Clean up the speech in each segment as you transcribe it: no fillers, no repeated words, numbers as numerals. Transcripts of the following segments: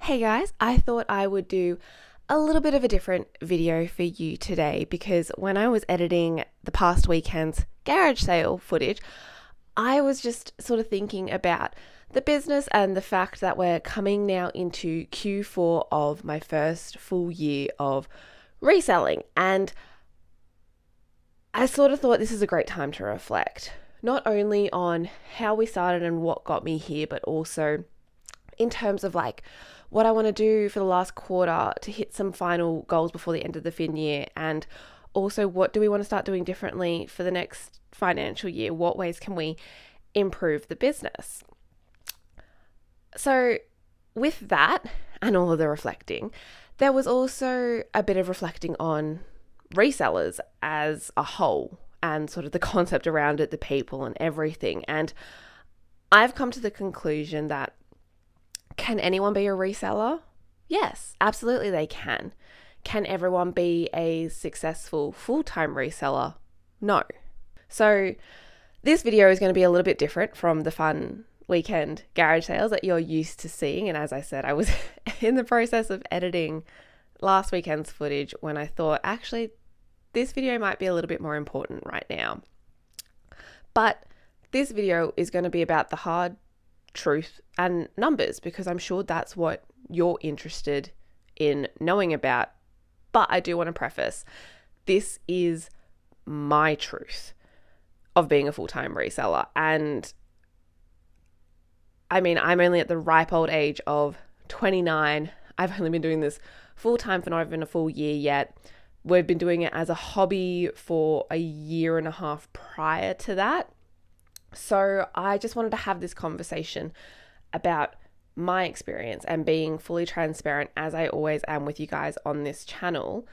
Hey guys, I thought I would do a little bit of a different video for you today because when I was editing the past weekend's garage sale footage, I was just sort of thinking about the business and the fact that we're coming now into Q4 of my first full year of reselling. And I sort of thought this is a great time to reflect, not only on how we started and what got me here, but also in terms of like what I want to do for the last quarter to hit some final goals before the end of the fin year, and also what do we want to start doing differently for the next financial year? What ways can we improve the business? So with that and all of the reflecting, there was also a bit of reflecting on resellers as a whole and sort of the concept around it, the people and everything. And I've come to the conclusion that can anyone be a reseller? Yes, absolutely they can. Can everyone be a successful full-time reseller? No. So this video is going to be a little bit different from the fun weekend garage sales that you're used to seeing. And as I said, I was in the process of editing last weekend's footage when I thought, actually, this video might be a little bit more important right now. But this video is going to be about the hard truth and numbers because I'm sure that's what you're interested in knowing about. But I do want to preface, this is my truth of being a full-time reseller. And I mean, I'm only at the ripe old age of 29. I've only been doing this full-time for not even a full year yet. We've been doing it as a hobby for a year and a half prior to that. So I just wanted to have this conversation about my experience and being fully transparent, as I always am with you guys on this channel.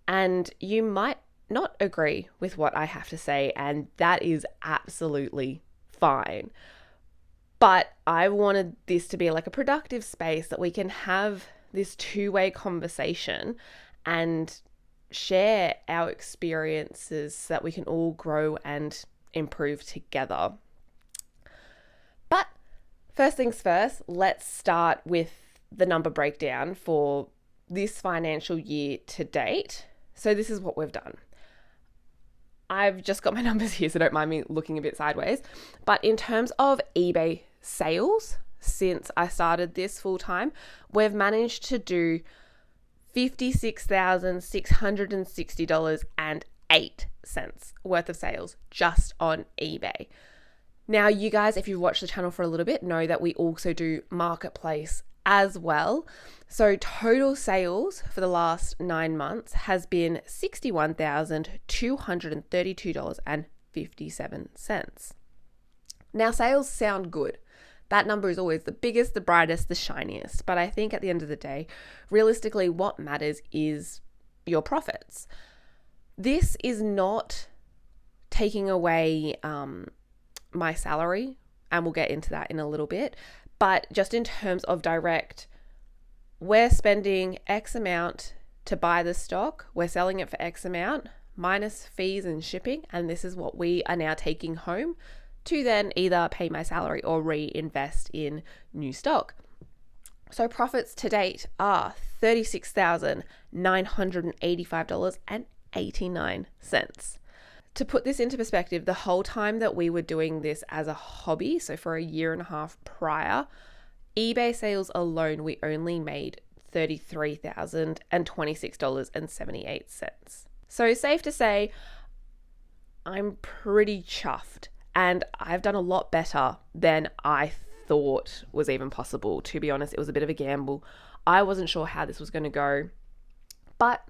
And you might not agree with what I have to say, and that is absolutely fine. But I wanted this to be like a productive space that we can have this two-way conversation and share our experiences so that we can all grow and improve together. But first things first, let's start with the number breakdown for this financial year to date. So this is what we've done. I've just got my numbers here, so don't mind me looking a bit sideways. But in terms of eBay sales, since I started this full time, we've managed to do $56,660.08 worth of sales just on eBay. Now, you guys, if you've watched the channel for a little bit, know that we also do marketplace as well. So total sales for the last 9 months has been $61,232.57. Now, sales sound good. That number is always the biggest, the brightest, the shiniest. But I think at the end of the day, realistically, what matters is your profits. This is not taking away my salary, and we'll get into that in a little bit. But just in terms of direct, we're spending X amount to buy the stock. We're selling it for X amount minus fees and shipping. And this is what we are now taking home to then either pay my salary or reinvest in new stock. So profits to date are $36,985.89. To put this into perspective, the whole time that we were doing this as a hobby, so for a year and a half prior, eBay sales alone, we only made $33,026.78. So safe to say, I'm pretty chuffed, and I've done a lot better than I thought was even possible. To be honest, it was a bit of a gamble. I wasn't sure how this was going to go, but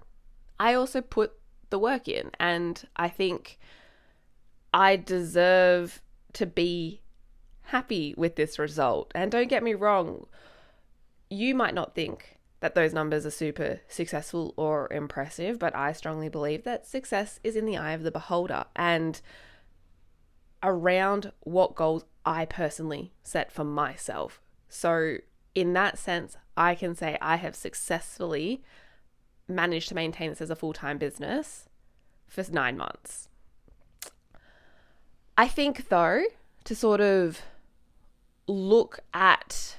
I also put the work in, and I think I deserve to be happy with this result. And don't get me wrong, you might not think that those numbers are super successful or impressive, but I strongly believe that success is in the eye of the beholder and around what goals I personally set for myself. So in that sense, I can say I have successfully managed to maintain this as a full-time business for 9 months. I think though, to sort of look at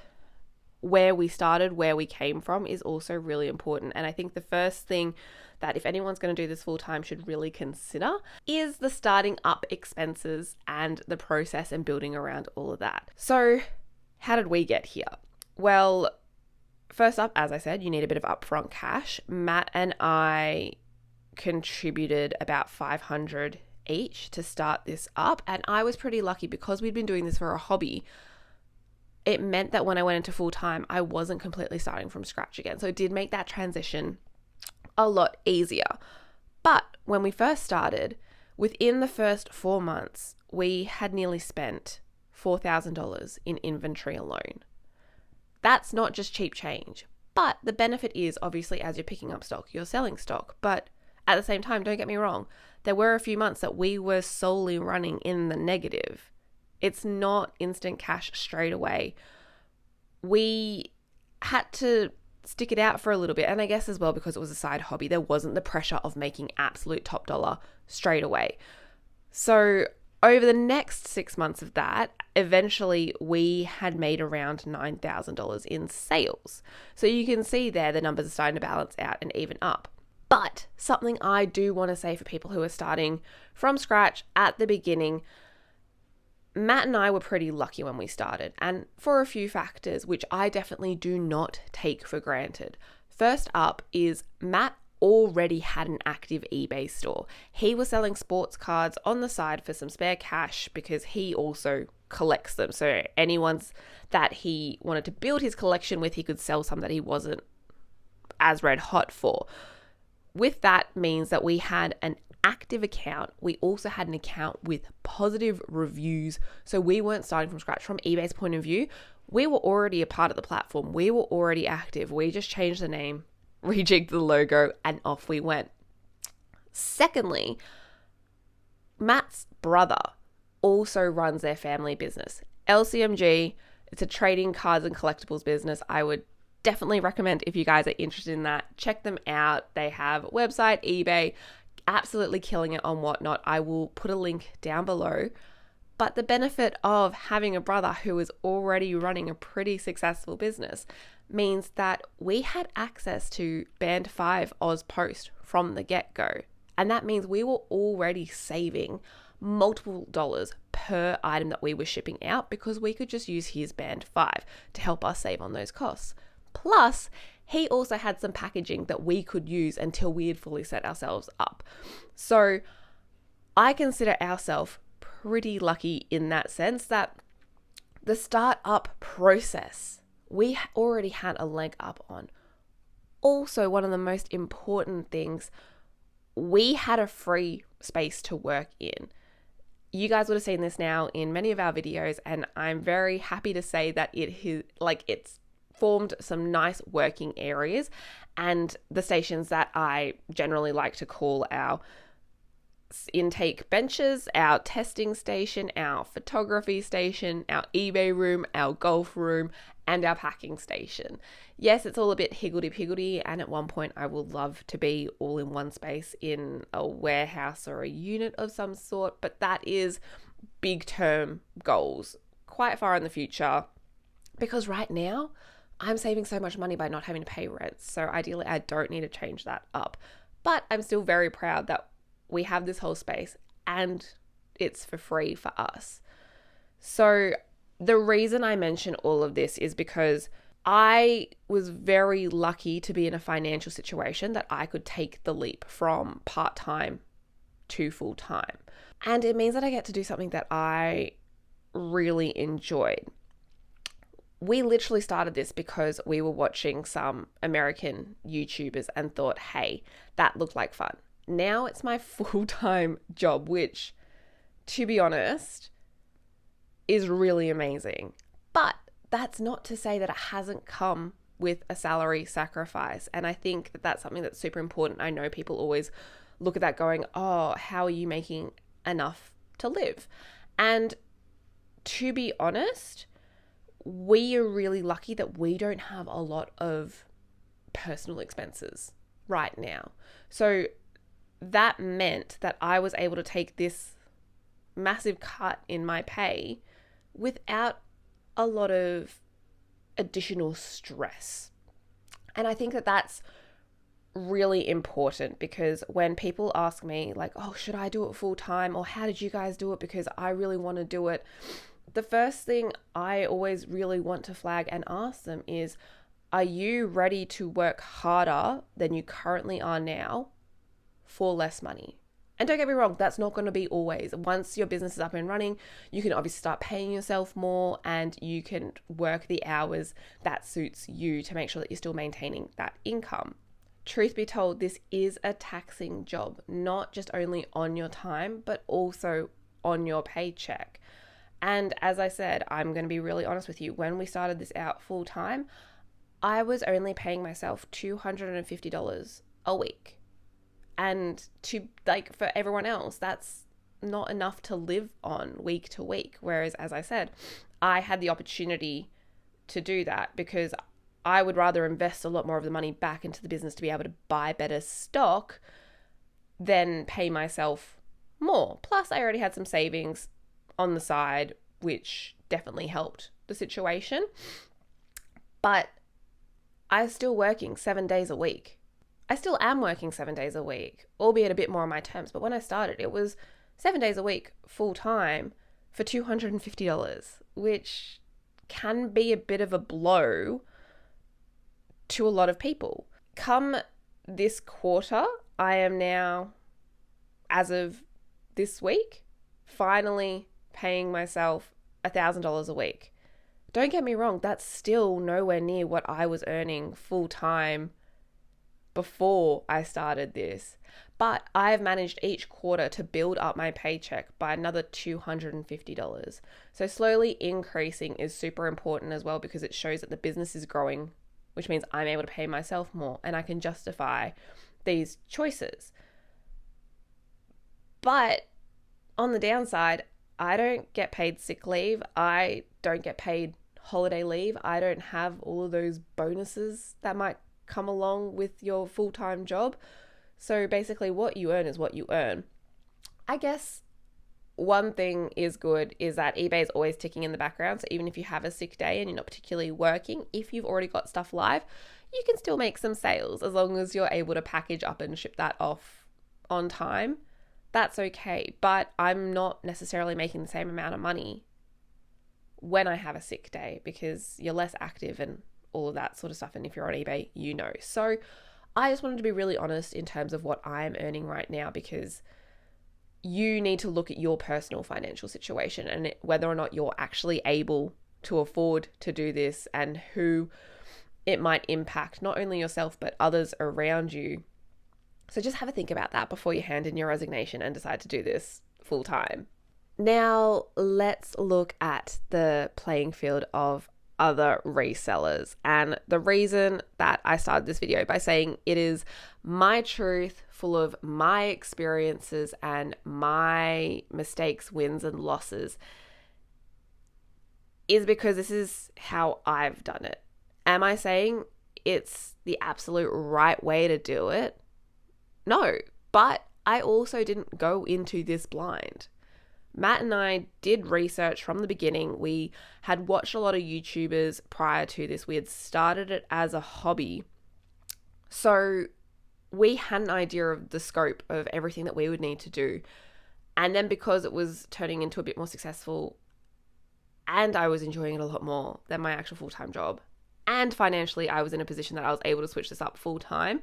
where we started, where we came from is also really important. And I think the first thing that if anyone's going to do this full time should really consider is the starting up expenses and the process and building around all of that. So how did we get here? Well, first up, as I said, you need a bit of upfront cash. Matt and I contributed about $500 each to start this up. And I was pretty lucky because we'd been doing this for a hobby. It meant that when I went into full time, I wasn't completely starting from scratch again. So it did make that transition a lot easier. But when we first started, within the first 4 months, we had nearly spent $4,000 in inventory alone. That's not just cheap change. But the benefit is obviously as you're picking up stock, you're selling stock. But at the same time, don't get me wrong, there were a few months that we were solely running in the negative. It's not instant cash straight away. We had to stick it out for a little bit. And I guess as well, because it was a side hobby, there wasn't the pressure of making absolute top dollar straight away. So over the next 6 months of that, eventually we had made around $9,000 in sales. So you can see there the numbers are starting to balance out and even up. But something I do want to say for people who are starting from scratch at the beginning, Matt and I were pretty lucky when we started, and for a few factors, which I definitely do not take for granted. First up is Matt already had an active eBay store. He was selling sports cards on the side for some spare cash because he also collects them. So anyone's that he wanted to build his collection with, he could sell some that he wasn't as red hot for. With that means that we had an active account. We also had an account with positive reviews. So we weren't starting from scratch. From eBay's point of view, we were already a part of the platform. We were already active. We just changed the name, rejigged the logo, and off we went. Secondly, Matt's brother also runs their family business, LCMG. It's a trading cards and collectibles business. I would definitely recommend, if you guys are interested in that, check them out. They have a website, eBay, absolutely killing it on Whatnot. I will put a link down below. But the benefit of having a brother who is already running a pretty successful business means that we had access to Band 5 Oz Post from the get-go. And that means we were already saving multiple dollars per item that we were shipping out because we could just use his Band 5 to help us save on those costs. Plus, he also had some packaging that we could use until we had fully set ourselves up. So I consider ourselves pretty lucky in that sense that the startup process we already had a leg up on. Also, one of the most important things, we had a free space to work in. You guys would have seen this now in many of our videos, and I'm very happy to say that it's formed some nice working areas, and the stations that I generally like to call our intake benches, our testing station, our photography station, our eBay room, our golf room, and our packing station. Yes, it's all a bit higgledy-piggledy, and at one point I would love to be all in one space in a warehouse or a unit of some sort, but that is big term goals quite far in the future, because right now I'm saving so much money by not having to pay rent. So ideally I don't need to change that up, but I'm still very proud that we have this whole space and it's for free for us. So the reason I mention all of this is because I was very lucky to be in a financial situation that I could take the leap from part-time to full-time. And it means that I get to do something that I really enjoyed. We literally started this because we were watching some American YouTubers and thought, hey, that looked like fun. Now it's my full-time job, which, to be honest, is really amazing. But that's not to say that it hasn't come with a salary sacrifice. And I think that that's something that's super important. I know people always look at that going, oh, how are you making enough to live? And to be honest, we are really lucky that we don't have a lot of personal expenses right now. So that meant that I was able to take this massive cut in my pay without a lot of additional stress. And I think that that's really important, because when people ask me like, oh, should I do it full time, or how did you guys do it, because I really want to do it, the first thing I always really want to flag and ask them is, are you ready to work harder than you currently are now for less money? And don't get me wrong, that's not going to be always. Once your business is up and running, you can obviously start paying yourself more, and you can work the hours that suits you to make sure that you're still maintaining that income. Truth be told, this is a taxing job, not just only on your time, but also on your paycheck. And as I said, I'm going to be really honest with you. When we started this out full time, I was only paying myself $250 a week. And for everyone else, that's not enough to live on week to week. Whereas, as I said, I had the opportunity to do that because I would rather invest a lot more of the money back into the business to be able to buy better stock than pay myself more. Plus, I already had some savings on the side, which definitely helped the situation. But I was still working 7 days a week. I still am working 7 days a week, albeit a bit more on my terms. But when I started, it was 7 days a week full time for $250, which can be a bit of a blow to a lot of people. Come this quarter, I am now, as of this week, finally paying myself $1,000 a week. Don't get me wrong, that's still nowhere near what I was earning full time before I started this. But I've managed each quarter to build up my paycheck by another $250. So slowly increasing is super important as well, because it shows that the business is growing, which means I'm able to pay myself more and I can justify these choices. But on the downside, I don't get paid sick leave. I don't get paid holiday leave. I don't have all of those bonuses that might come along with your full-time job. So basically what you earn is what you earn. I guess one thing is good is that eBay is always ticking in the background. So even if you have a sick day and you're not particularly working, if you've already got stuff live, you can still make some sales as long as you're able to package up and ship that off on time. That's okay. But I'm not necessarily making the same amount of money when I have a sick day, because you're less active and all of that sort of stuff. And if you're on eBay, you know. So I just wanted to be really honest in terms of what I'm earning right now, because you need to look at your personal financial situation and whether or not you're actually able to afford to do this, and who it might impact, not only yourself, but others around you. So just have a think about that before you hand in your resignation and decide to do this full time. Now, let's look at the playing field of other resellers. And the reason that I started this video by saying it is my truth, full of my experiences and my mistakes, wins and losses, is because this is how I've done it. Am I saying it's the absolute right way to do it? No, but I also didn't go into this blind. Matt and I did research from the beginning. We had watched a lot of YouTubers prior to this. We had started it as a hobby. So we had an idea of the scope of everything that we would need to do. And then because it was turning into a bit more successful, and I was enjoying it a lot more than my actual full-time job, and financially I was in a position that I was able to switch this up full-time,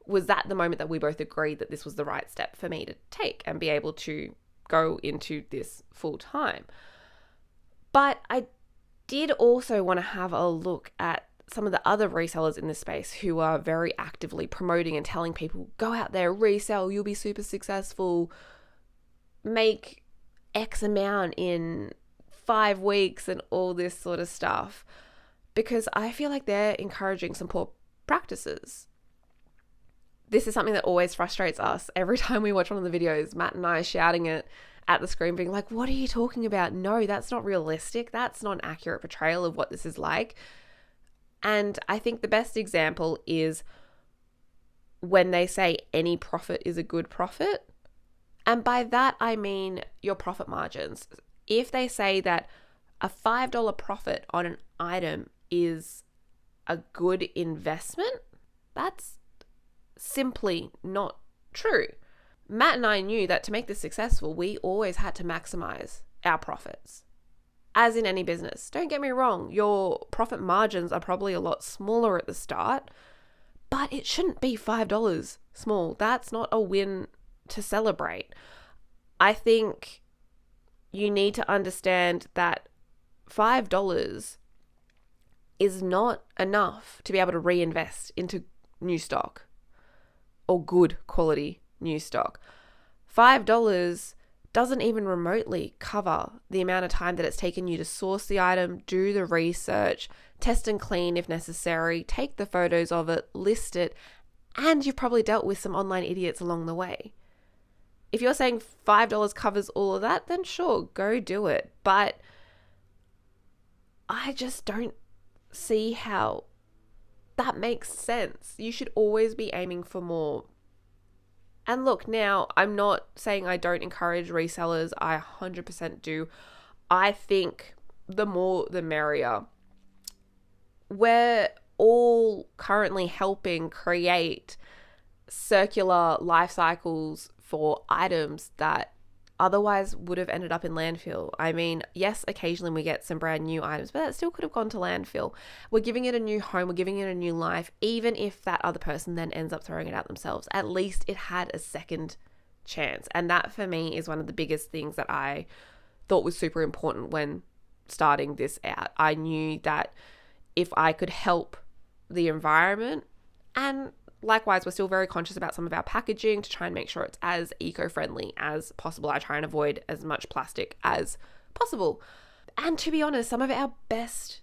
was at the moment that we both agreed that this was the right step for me to take and be able to go into this full time. But I did also want to have a look at some of the other resellers in this space who are very actively promoting and telling people, go out there, resell, you'll be super successful, make X amount in 5 weeks and all this sort of stuff. Because I feel like they're encouraging some poor practices. This is something that always frustrates us. Every time we watch one of the videos, Matt and I are shouting it at the screen, being like, what are you talking about? No, that's not realistic. That's not an accurate portrayal of what this is like. And I think the best example is when they say any profit is a good profit. And by that, I mean your profit margins. If they say that a $5 profit on an item is a good investment, that's simply not true. Matt and I knew that to make this successful, we always had to maximize our profits. As in any business, don't get me wrong, your profit margins are probably a lot smaller at the start, but it shouldn't be $5 small. That's not a win to celebrate. I think you need to understand that $5 is not enough to be able to reinvest into new stock or good quality new stock. $5 doesn't even remotely cover the amount of time that it's taken you to source the item, do the research, test and clean if necessary, take the photos of it, list it, and you've probably dealt with some online idiots along the way. If you're saying $5 covers all of that, then sure, go do it. But I just don't see how that makes sense. You should always be aiming for more. And look, now, I'm not saying I don't encourage resellers. I 100% do. I think the more the merrier. We're all currently helping create circular life cycles for items that otherwise would have ended up in landfill. I mean, yes, occasionally we get some brand new items, but that still could have gone to landfill. We're giving it a new home, we're giving it a new life, even if that other person then ends up throwing it out themselves. At least it had a second chance. And that for me is one of the biggest things that I thought was super important when starting this out. I knew that if I could help the environment, and likewise, we're still very conscious about some of our packaging to try and make sure it's as eco-friendly as possible. I try and avoid as much plastic as possible. And to be honest, some of our best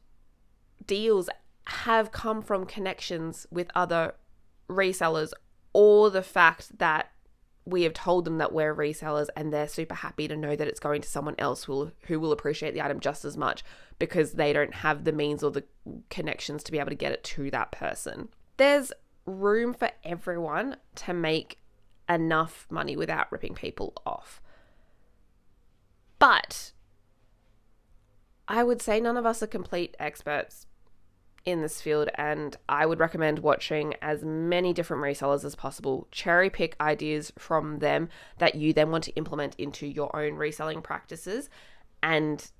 deals have come from connections with other resellers, or the fact that we have told them that we're resellers and they're super happy to know that it's going to someone else who will appreciate the item just as much because they don't have the means or the connections to be able to get it to that person. There's room for everyone to make enough money without ripping people off. But I would say none of us are complete experts in this field, and I would recommend watching as many different resellers as possible. Cherry pick ideas from them that you then want to implement into your own reselling practices. And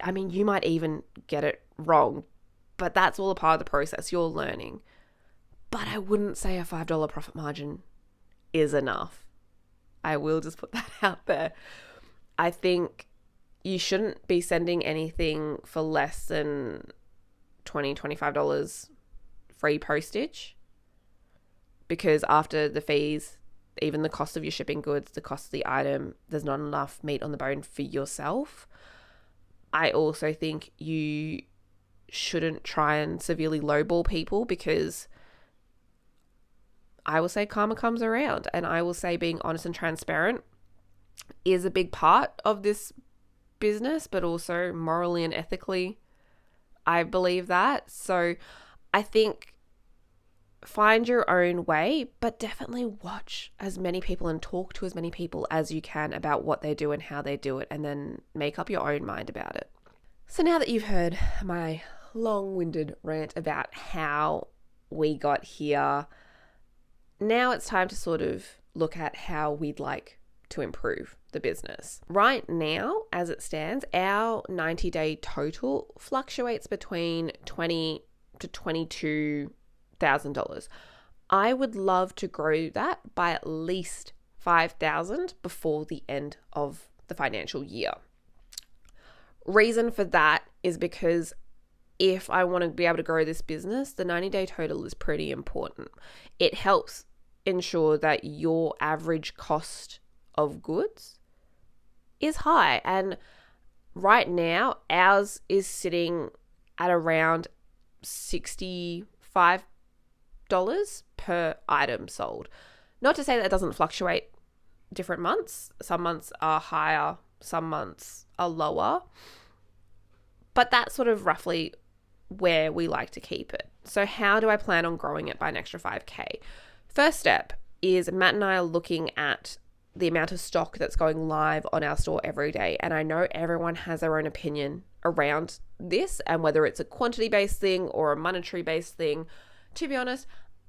I mean, you might even get it wrong, but that's all a part of the process. You're learning. But I wouldn't say a $5 profit margin is enough. I will just put that out there. I think you shouldn't be sending anything for less than $20, $25 free postage, because after the fees, even the cost of your shipping goods, the cost of the item, there's not enough meat on the bone for yourself. I also think you shouldn't try and severely lowball people, because I will say karma comes around, and I will say being honest and transparent is a big part of this business, but also morally and ethically, I believe that. So I think find your own way, but definitely watch as many people and talk to as many people as you can about what they do and how they do it, and then make up your own mind about it. So now that you've heard my long-winded rant about how we got here, now it's time to sort of look at how we'd like to improve the business. Right now, as it stands, our 90-day total fluctuates between $20,000 to $22,000. I would love to grow that by at least $5,000 before the end of the financial year. Reason for that is because if I want to be able to grow this business, the 90-day total is pretty important. It helps ensure that your average cost of goods is high. And right now, ours is sitting at around $65 per item sold. Not to say that it doesn't fluctuate different months. Some months are higher, some months are lower. But that's sort of roughly where we like to keep it. So how do I plan on growing it by an extra $5,000? First step is Matt and I are looking at the amount of stock that's going live on our store every day. And I know everyone has their own opinion around this and whether it's a quantity based thing or a monetary based thing. To be honest,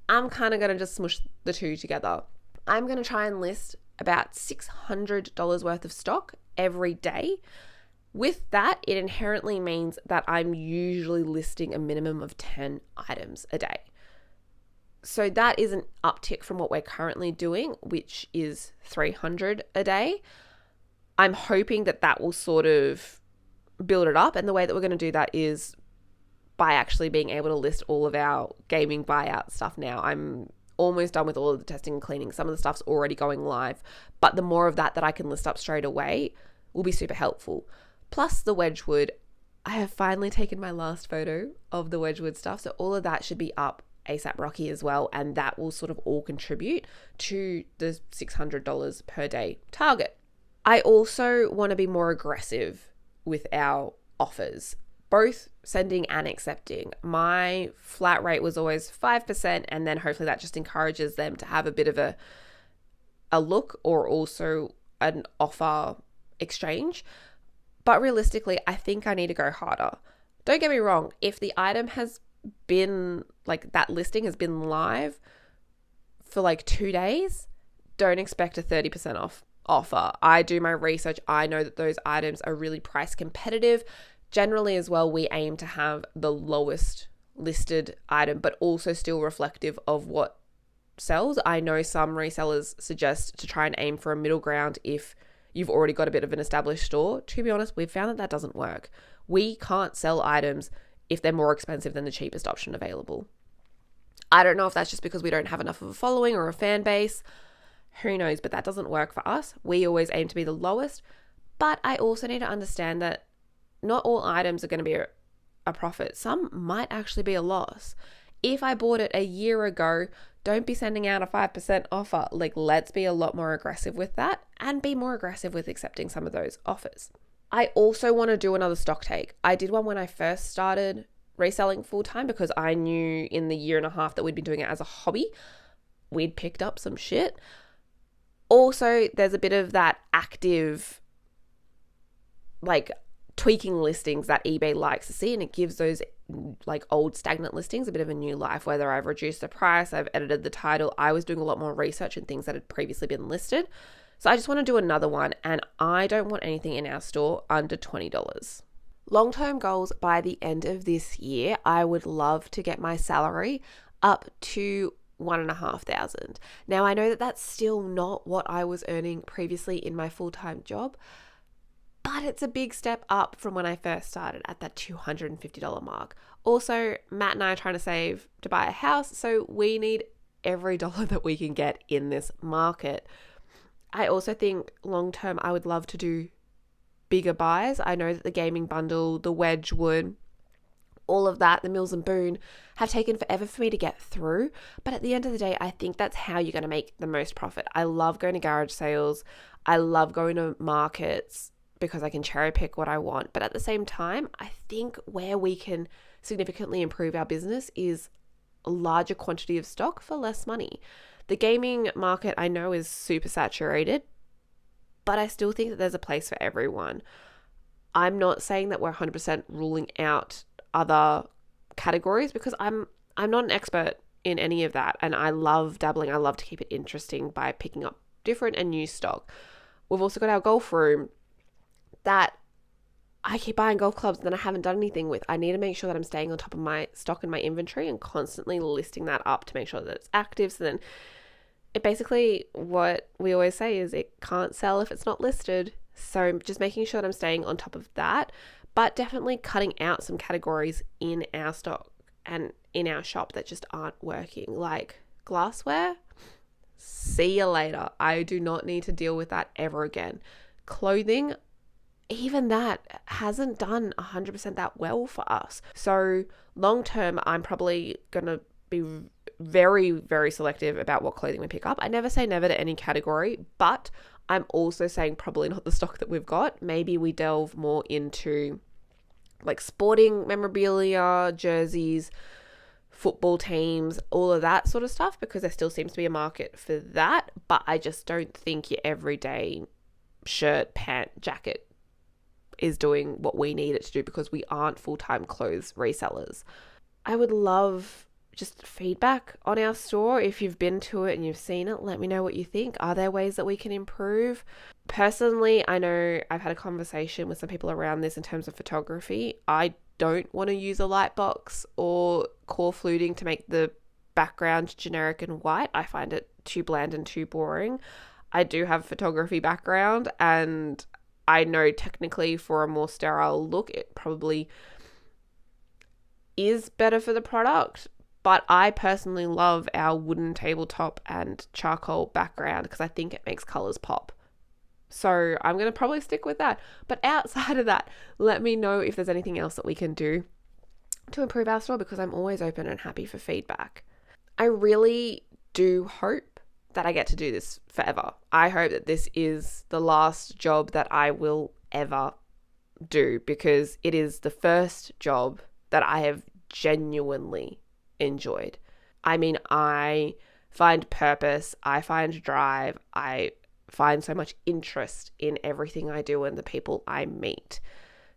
I'm kind of going to just smush the two together. I'm going to try and list about $600 worth of stock every day. With that, it inherently means that I'm usually listing a minimum of 10 items a day. So that is an uptick from what we're currently doing, which is 300 a day. I'm hoping that that will sort of build it up. And the way that we're going to do that is by actually being able to list all of our gaming buyout stuff now. I'm almost done with all of the testing and cleaning. Some of the stuff's already going live, but the more of that I can list up straight away will be super helpful. Plus the Wedgwood, I have finally taken my last photo of the Wedgwood stuff. So all of that should be up ASAP Rocky as well. And that will sort of all contribute to the $600 per day target. I also want to be more aggressive with our offers, both sending and accepting. My flat rate was always 5%, and then hopefully that just encourages them to have a bit of a look or also an offer exchange. But realistically, I think I need to go harder. Don't get me wrong, if the item has been, like that listing has been live for like 2 days, don't expect a 30% off offer. I do my research. I know that those items are really price competitive. Generally as well, we aim to have the lowest listed item, but also still reflective of what sells. I know some resellers suggest to try and aim for a middle ground if you've already got a bit of an established store. To be honest, we've found that that doesn't work. We can't sell items if they're more expensive than the cheapest option available. I don't know if that's just because we don't have enough of a following or a fan base. Who knows, but that doesn't work for us. We always aim to be the lowest, but I also need to understand that not all items are going to be a profit. Some might actually be a loss. If I bought it a year ago, don't be sending out a 5% offer. Like, let's be a lot more aggressive with that and be more aggressive with accepting some of those offers. I also want to do another stock take. I did one when I first started reselling full time because I knew in the year and a half that we'd been doing it as a hobby, we'd picked up some shit. Also, there's a bit of that active, like, tweaking listings that eBay likes to see, and it gives those like old stagnant listings a bit of a new life. Whether I've reduced the price, I've edited the title, I was doing a lot more research and things that had previously been listed. So I just want to do another one, and I don't want anything in our store under $20. Long-term goals: by the end of this year, I would love to get my salary up to $1,500. Now I know that that's still not what I was earning previously in my full-time job, but it's a big step up from when I first started at that $250 mark. Also, Matt and I are trying to save to buy a house, so we need every dollar that we can get in this market. I also think long term, I would love to do bigger buys. I know that the gaming bundle, the Wedgwood, all of that, the Mills and Boone have taken forever for me to get through. But at the end of the day, I think that's how you're going to make the most profit. I love going to garage sales. I love going to markets because I can cherry pick what I want. But at the same time, I think where we can significantly improve our business is a larger quantity of stock for less money. The gaming market, I know, is super saturated, but I still think that there's a place for everyone. I'm not saying that we're 100% ruling out other categories because I'm not an expert in any of that, and I love dabbling. I love to keep it interesting by picking up different and new stock. We've also got our golf room that I keep buying golf clubs that I haven't done anything with. I need to make sure that I'm staying on top of my stock and my inventory and constantly listing that up to make sure that it's active. So then it basically, what we always say is it can't sell if it's not listed. So just making sure that I'm staying on top of that, but definitely cutting out some categories in our stock and in our shop that just aren't working, like glassware. See you later. I do not need to deal with that ever again. Clothing, even that hasn't done 100% that well for us. So long term, I'm probably going to be very, very selective about what clothing we pick up. I never say never to any category, but I'm also saying probably not the stock that we've got. Maybe we delve more into like sporting memorabilia, jerseys, football teams, all of that sort of stuff, because there still seems to be a market for that. But I just don't think your everyday shirt, pant, jacket is doing what we need it to do, because we aren't full-time clothes resellers. I would love just feedback on our store. If you've been to it and you've seen it, let me know what you think. Are there ways that we can improve? Personally, I know I've had a conversation with some people around this in terms of photography. I don't want to use a light box or core fluting to make the background generic and white. I find it too bland and too boring. I do have a photography background, and I know technically for a more sterile look, it probably is better for the product. But I personally love our wooden tabletop and charcoal background because I think it makes colors pop. So I'm going to probably stick with that. But outside of that, let me know if there's anything else that we can do to improve our store, because I'm always open and happy for feedback. I really do hope that I get to do this forever. I hope that this is the last job that I will ever do, because it is the first job that I have genuinely enjoyed. I mean, I find purpose, I find drive, I find so much interest in everything I do and the people I meet.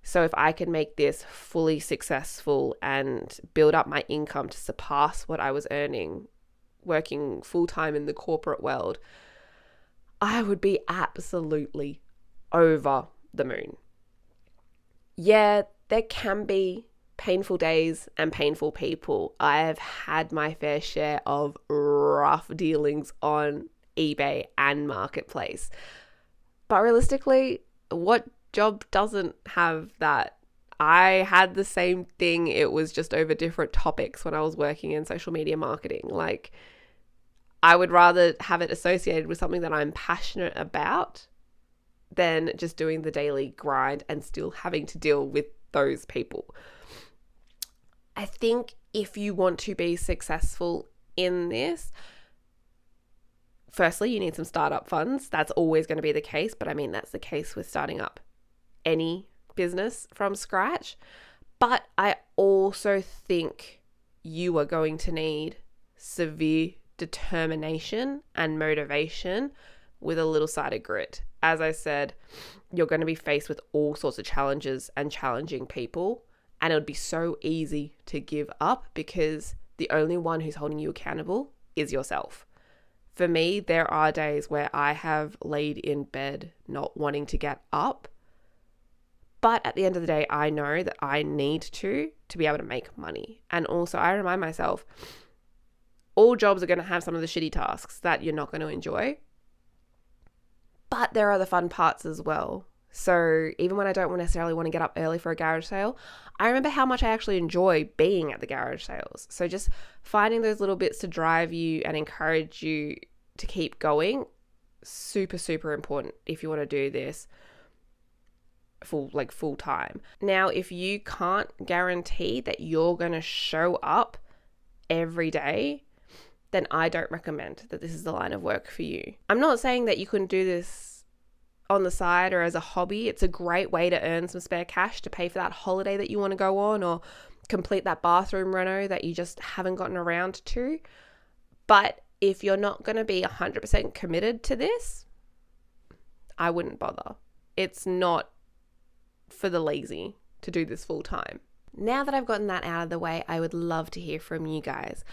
So if I can make this fully successful and build up my income to surpass what I was earning working full-time in the corporate world, I would be absolutely over the moon. Yeah, there can be painful days and painful people. I have had my fair share of rough dealings on eBay and Marketplace. But realistically, what job doesn't have that? I had the same thing. It was just over different topics when I was working in social media marketing. Like, I would rather have it associated with something that I'm passionate about than just doing the daily grind and still having to deal with those people. I think if you want to be successful in this, firstly, you need some startup funds. That's always going to be the case. But I mean, that's the case with starting up any business from scratch. But I also think you are going to need severe determination and motivation with a little side of grit. As I said, you're going to be faced with all sorts of challenges and challenging people. And it would be so easy to give up, because the only one who's holding you accountable is yourself. For me, there are days where I have laid in bed not wanting to get up. But at the end of the day, I know that I need to be able to make money. And also I remind myself, all jobs are going to have some of the shitty tasks that you're not going to enjoy. But there are the fun parts as well. So even when I don't necessarily want to get up early for a garage sale, I remember how much I actually enjoy being at the garage sales. So just finding those little bits to drive you and encourage you to keep going, super, super important if you want to do this full time. Now, if you can't guarantee that you're going to show up every day, then I don't recommend that this is the line of work for you. I'm not saying that you couldn't do this on the side or as a hobby. It's a great way to earn some spare cash to pay for that holiday that you want to go on, or complete that bathroom reno that you just haven't gotten around to. But if you're not going to be 100% committed to this, I wouldn't bother. It's not for the lazy to do this full time. Now that I've gotten that out of the way, I would love to hear from you guys.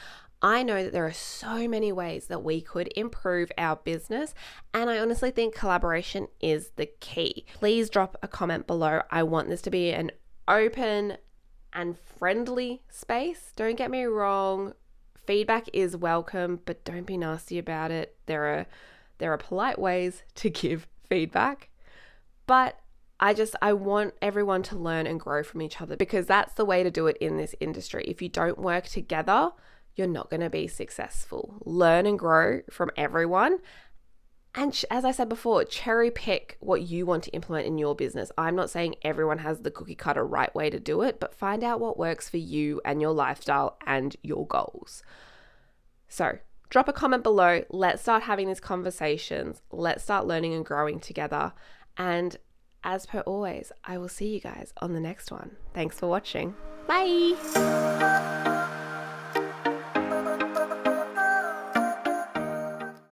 I know that there are so many ways that we could improve our business, and I honestly think collaboration is the key. Please drop a comment below. I want this to be an open and friendly space. Don't get me wrong. Feedback is welcome, but don't be nasty about it. There are polite ways to give feedback, but I want everyone to learn and grow from each other, because that's the way to do it in this industry. If you don't work together, you're not going to be successful. Learn and grow from everyone. And as I said before, cherry pick what you want to implement in your business. I'm not saying everyone has the cookie cutter right way to do it, but find out what works for you and your lifestyle and your goals. So drop a comment below. Let's start having these conversations. Let's start learning and growing together. And as per always, I will see you guys on the next one. Thanks for watching. Bye.